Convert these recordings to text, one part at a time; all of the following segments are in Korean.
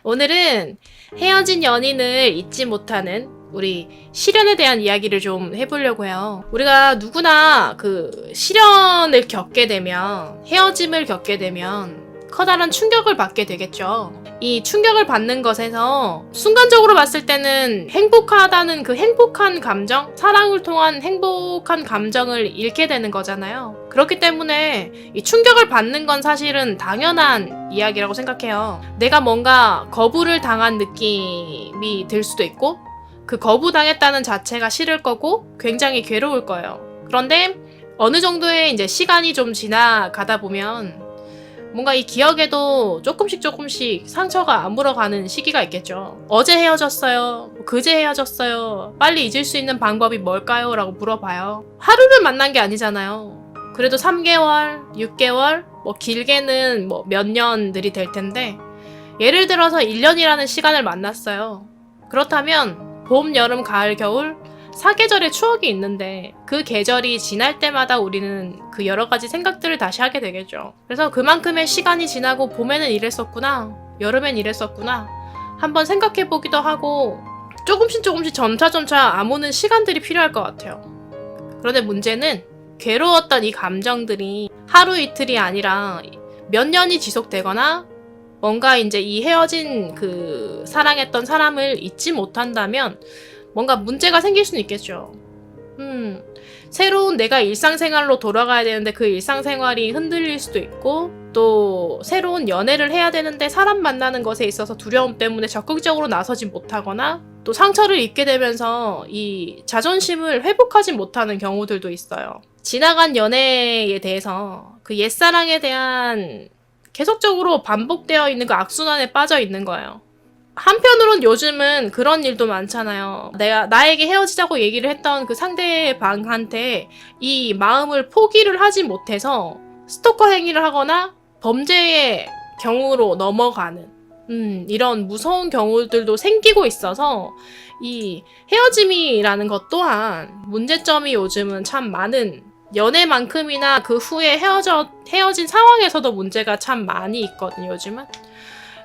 오늘은 헤어진 연인을 잊지 못하는 우리 시련에 대한 이야기를 좀 해보려고 해요. 우리가 누구나 그 시련을 겪게 되면, 헤어짐을 겪게 되면 커다란 충격을 받게 되겠죠. 이 충격을 받는 것에서 순간적으로 봤을 때는 행복하다는 그 행복한 감정, 사랑을 통한 행복한 감정을 잃게 되는 거잖아요. 그렇기 때문에 이 충격을 받는 건 사실은 당연한 이야기라고 생각해요. 내가 뭔가 거부를 당한 느낌이 들 수도 있고, 그 거부당했다는 자체가 싫을 거고 굉장히 괴로울 거예요. 그런데 어느 정도의 이제 시간이 좀 지나가다 보면 뭔가 이 기억에도 조금씩 상처가 아물어가는 시기가 있겠죠. 어제 헤어졌어요. 그제 헤어졌어요. 빨리 잊을 수 있는 방법이 뭘까요? 라고 물어봐요. 하루를 만난 게 아니잖아요. 그래도 3개월, 6개월, 길게는 몇 년들이 될 텐데, 예를 들어서 1년이라는 시간을 만났어요. 그렇다면 봄, 여름, 가을, 겨울 4계절의 추억이 있는데 그 계절이 지날 때마다 우리는 그 여러 가지 생각들을 다시 하게 되겠죠. 그래서 그만큼의 시간이 지나고 봄에는 이랬었구나, 여름엔 이랬었구나 한번 생각해 보기도 하고 조금씩 점차 아무는 시간들이 필요할 것 같아요. 그런데 문제는 괴로웠던 이 감정들이 하루 이틀이 아니라 몇 년이 지속되거나 뭔가 이제 이 헤어진 그 사랑했던 사람을 잊지 못한다면 뭔가 문제가 생길 수는 있겠죠. 새로운 내가 일상생활로 돌아가야 되는데 그 일상생활이 흔들릴 수도 있고, 또 새로운 연애를 해야 되는데 사람 만나는 것에 있어서 두려움 때문에 적극적으로 나서지 못하거나, 또 상처를 입게 되면서 이 자존심을 회복하지 못하는 경우들도 있어요. 지나간 연애에 대해서 그 옛사랑에 대한 계속적으로 반복되어 있는 그 악순환에 빠져 있는 거예요. 한편으론 요즘은 그런 일도 많잖아요. 내가 나에게 헤어지자고 얘기를 했던 그 상대방한테 이 마음을 포기를 하지 못해서 스토커 행위를 하거나 범죄의 경우로 넘어가는 이런 무서운 경우들도 생기고 있어서 이 헤어짐이라는 것 또한 문제점이 요즘은 참 많은, 연애만큼이나 그 후에 헤어진 상황에서도 문제가 참 많이 있거든요, 요즘은.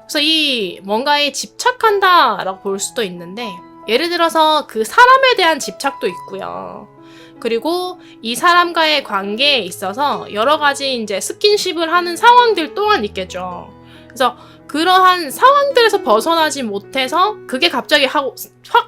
그래서 이 뭔가에 집착한다라고 볼 수도 있는데, 예를 들어서 그 사람에 대한 집착도 있고요. 그리고 이 사람과의 관계에 있어서 여러 가지 이제 스킨십을 하는 상황들 또한 있겠죠. 그래서 그러한 상황들에서 벗어나지 못해서 그게 갑자기 확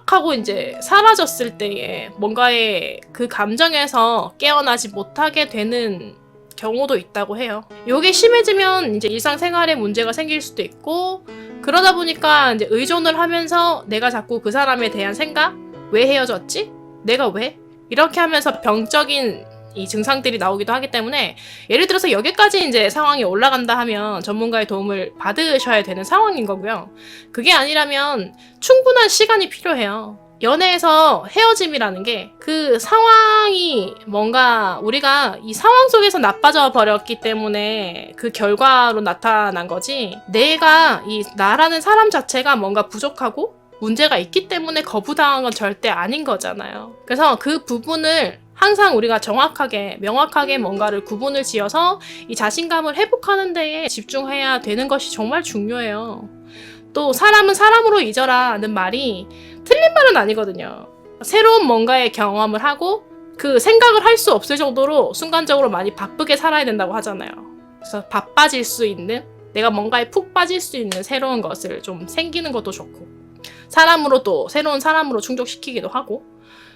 하고 이제 사라졌을 때에 뭔가의 그 감정에서 깨어나지 못하게 되는 경우도 있다고 해요. 요게 심해지면 이제 일상생활에 문제가 생길 수도 있고, 그러다 보니까 이제 의존을 하면서 내가 자꾸 그 사람에 대한 생각, 왜 헤어졌지? 내가 왜? 이렇게 하면서 병적인 이 증상들이 나오기도 하기 때문에, 예를 들어서 여기까지 이제 상황이 올라간다 하면 전문가의 도움을 받으셔야 되는 상황인 거고요. 그게 아니라면 충분한 시간이 필요해요. 연애에서 헤어짐이라는 게 그 상황이 뭔가 우리가 이 상황 속에서 나빠져 버렸기 때문에 그 결과로 나타난 거지, 내가 이 나라는 사람 자체가 뭔가 부족하고 문제가 있기 때문에 거부당한 건 절대 아닌 거잖아요. 그래서 그 부분을 항상 우리가 정확하게, 명확하게 뭔가를 구분을 지어서 이 자신감을 회복하는 데에 집중해야 되는 것이 정말 중요해요. 또 사람은 사람으로 잊어라는 말이 틀린 말은 아니거든요. 새로운 뭔가의 경험을 하고 그 생각을 할 수 없을 정도로 순간적으로 많이 바쁘게 살아야 된다고 하잖아요. 그래서 바빠질 수 있는, 내가 뭔가에 푹 빠질 수 있는 새로운 것을 좀 생기는 것도 좋고, 사람으로 또 새로운 사람으로 충족시키기도 하고,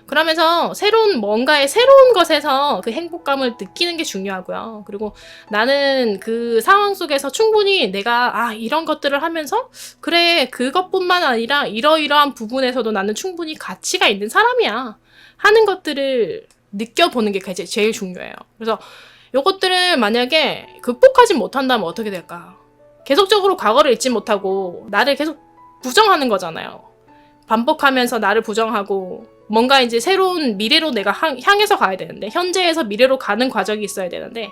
그러면서 새로운 뭔가의 새로운 것에서 그 행복감을 느끼는 게 중요하고요. 그리고 나는 그 상황 속에서 충분히 내가 이런 것들을 하면서 그래, 그것뿐만 아니라 이러이러한 부분에서도 나는 충분히 가치가 있는 사람이야 하는 것들을 느껴보는 게 제일 중요해요. 그래서 요것들을 만약에 극복하지 못한다면 어떻게 될까? 계속적으로 과거를 잊지 못하고 나를 계속 부정하는 거잖아요. 반복하면서 나를 부정하고 뭔가 이제 새로운 미래로 내가 향해서 가야 되는데, 현재에서 미래로 가는 과정이 있어야 되는데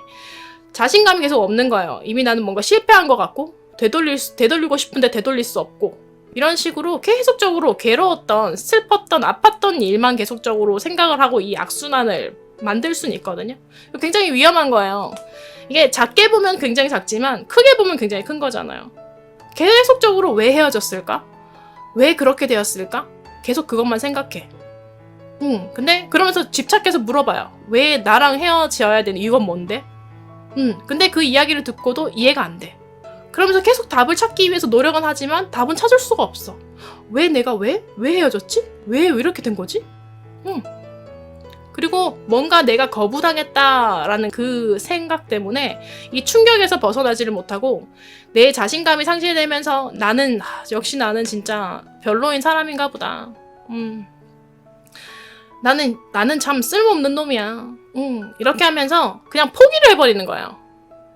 자신감이 계속 없는 거예요. 이미 나는 뭔가 실패한 것 같고 되돌리고 싶은데 되돌릴 수 없고, 이런 식으로 계속적으로 괴로웠던, 슬펐던, 아팠던 일만 계속적으로 생각을 하고 이 악순환을 만들 수는 있거든요. 굉장히 위험한 거예요. 이게 작게 보면 굉장히 작지만 크게 보면 굉장히 큰 거잖아요. 계속적으로 왜 헤어졌을까? 왜 그렇게 되었을까? 계속 그것만 생각해. 근데 그러면서 집착해서 물어봐요. 왜 나랑 헤어져야 되는 이유가 뭔데? 근데 그 이야기를 듣고도 이해가 안 돼. 그러면서 계속 답을 찾기 위해서 노력은 하지만 답은 찾을 수가 없어. 왜 내가 왜 헤어졌지? 왜 이렇게 된 거지? 그리고 뭔가 내가 거부당했다라는 그 생각 때문에 이 충격에서 벗어나지를 못하고 내 자신감이 상실되면서 역시 나는 진짜 별로인 사람인가 보다. 나는 참 쓸모없는 놈이야. 이렇게 하면서 그냥 포기를 해버리는 거예요.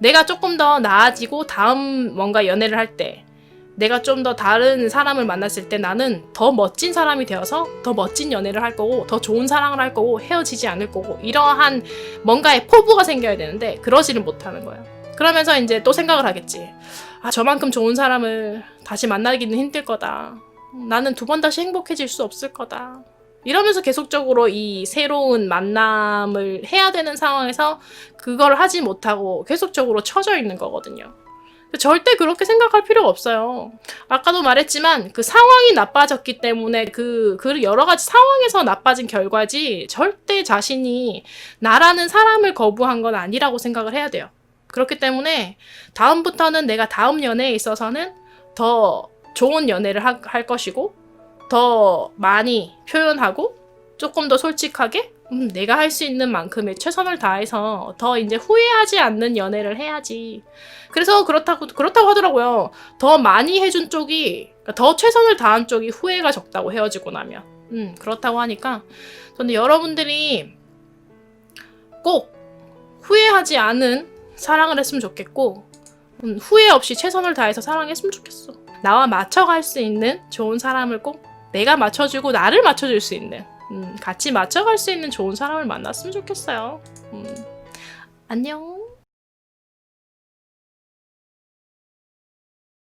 내가 조금 더 나아지고 다음 뭔가 연애를 할 때, 내가 좀 더 다른 사람을 만났을 때 나는 더 멋진 사람이 되어서 더 멋진 연애를 할 거고 더 좋은 사랑을 할 거고 헤어지지 않을 거고 이러한 뭔가의 포부가 생겨야 되는데 그러지를 못하는 거예요. 그러면서 이제 또 생각을 하겠지. 아, 저만큼 좋은 사람을 다시 만나기는 힘들 거다. 나는 두 번 다시 행복해질 수 없을 거다. 이러면서 계속적으로 이 새로운 만남을 해야 되는 상황에서 그걸 하지 못하고 계속적으로 처져 있는 거거든요. 절대 그렇게 생각할 필요가 없어요. 아까도 말했지만 그 상황이 나빠졌기 때문에 그 여러 가지 상황에서 나빠진 결과지 절대 자신이 나라는 사람을 거부한 건 아니라고 생각을 해야 돼요. 그렇기 때문에 다음부터는 내가 다음 연애에 있어서는 더 좋은 연애를 할 것이고 더 많이 표현하고 조금 더 솔직하게 내가 할 수 있는 만큼의 최선을 다해서 더 이제 후회하지 않는 연애를 해야지. 그래서 그렇다고 하더라고요. 더 많이 해준 쪽이, 그러니까 더 최선을 다한 쪽이 후회가 적다고 헤어지고 나면. 그렇다고 하니까 저는 여러분들이 꼭 후회하지 않은 사랑을 했으면 좋겠고 후회 없이 최선을 다해서 사랑했으면 좋겠어. 나와 맞춰갈 수 있는 좋은 사람을 꼭 내가 맞춰주고 나를 맞춰줄 수 있는 같이 맞춰갈 수 있는 좋은 사람을 만났으면 좋겠어요. 안녕.